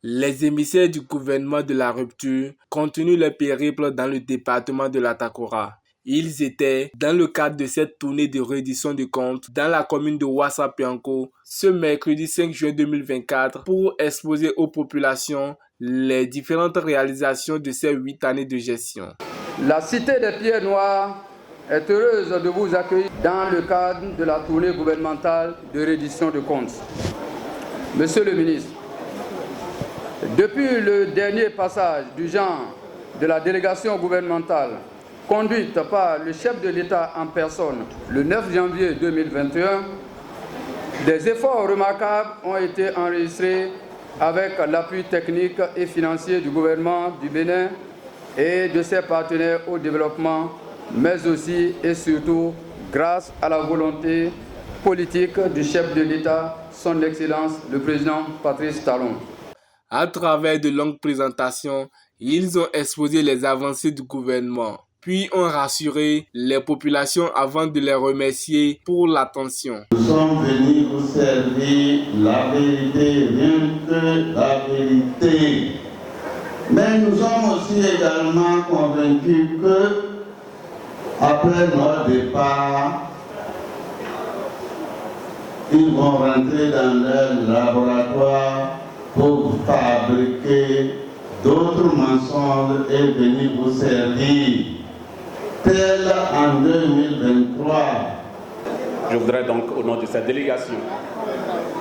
Les émissaires du gouvernement de la rupture continuent leur périple dans le département de l'Atakora. Ils étaient dans le cadre de cette tournée de reddition de comptes dans la commune de Ouassapianko ce mercredi 5 juin 2024 pour exposer aux populations les différentes réalisations de ces 8 années de gestion. La cité des Pierres Noires est heureuse de vous accueillir dans le cadre de la tournée gouvernementale de reddition de comptes. Monsieur le ministre, depuis le dernier passage du genre de la délégation gouvernementale conduite par le chef de l'État en personne le 9 janvier 2021, des efforts remarquables ont été enregistrés avec l'appui technique et financier du gouvernement du Bénin et de ses partenaires au développement, mais aussi et surtout grâce à la volonté politique du chef de l'État, son Excellence le président Patrice Talon. À travers de longues présentations, ils ont exposé les avancées du gouvernement, puis ont rassuré les populations avant de les remercier pour l'attention. Nous sommes venus vous servir la vérité, rien que la vérité. Mais nous sommes aussi également convaincus que, après notre départ, ils vont rentrer dans leur laboratoire pour fabriquer d'autres mensonges et venir vous servir, tel en 2023. Je voudrais donc, au nom de cette délégation,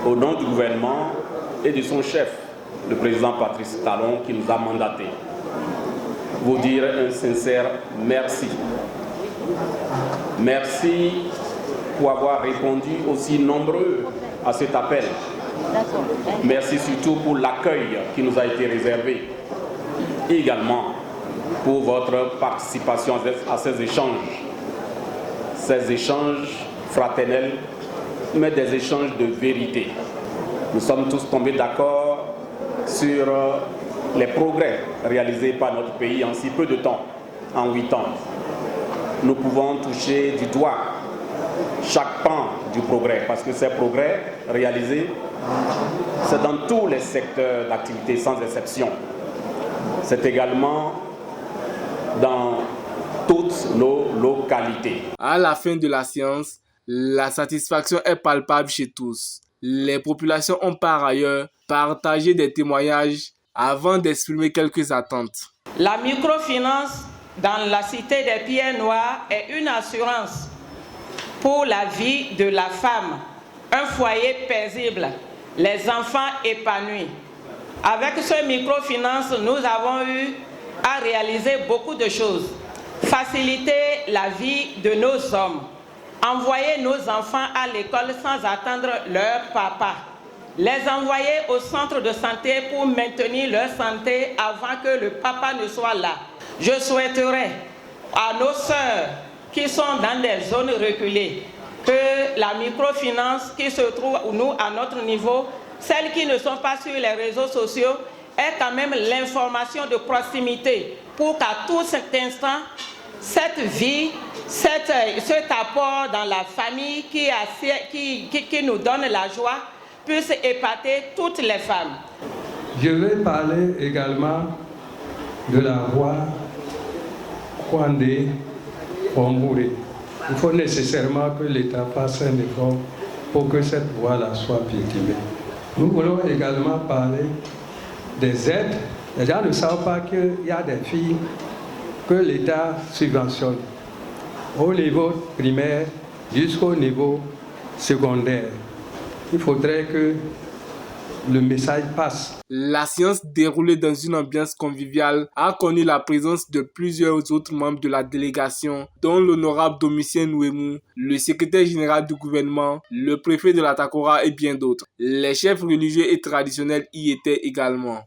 au nom du gouvernement et de son chef, le président Patrice Talon, qui nous a mandatés, vous dire un sincère merci. Merci pour avoir répondu aussi nombreux à cet appel. Merci surtout pour l'accueil qui nous a été réservé. Et également pour votre participation à ces échanges fraternels, mais des échanges de vérité. Nous sommes tous tombés d'accord sur les progrès réalisés par notre pays en si peu de temps, en 8 ans. Nous pouvons toucher du doigt chaque pan du progrès, parce que ces progrès réalisés, c'est dans tous les secteurs d'activité sans exception. C'est également dans toutes nos localités. À la fin de la séance, la satisfaction est palpable chez tous. Les populations ont par ailleurs partagé des témoignages avant d'exprimer quelques attentes. La microfinance dans la cité des Pierres Noires est une assurance pour la vie de la femme, un foyer paisible, les enfants épanouis. Avec ce microfinance, nous avons eu à réaliser beaucoup de choses. Faciliter la vie de nos hommes, envoyer nos enfants à l'école sans attendre leur papa, les envoyer au centre de santé pour maintenir leur santé avant que le papa ne soit là. Je souhaiterais à nos sœurs qui sont dans des zones reculées que la microfinance qui se trouve, nous, à notre niveau, celles qui ne sont pas sur les réseaux sociaux, aient quand même l'information de proximité pour qu'à tout cet instant, cette vie, cet apport dans la famille qui nous donne la joie puisse épater toutes les femmes. Je vais parler également de la voie Kwandé Ombouré. Il faut nécessairement que l'État fasse un effort pour que cette voie-là soit piétinée. Nous voulons également parler des aides. Les gens ne savent pas qu'il y a des filles que l'État subventionne au niveau primaire jusqu'au niveau secondaire. Il faudrait que le message passe. La séance déroulée dans une ambiance conviviale a connu la présence de plusieurs autres membres de la délégation, dont l'honorable Domitien Nouemou, le secrétaire général du gouvernement, le préfet de l'Atakora et bien d'autres. Les chefs religieux et traditionnels y étaient également.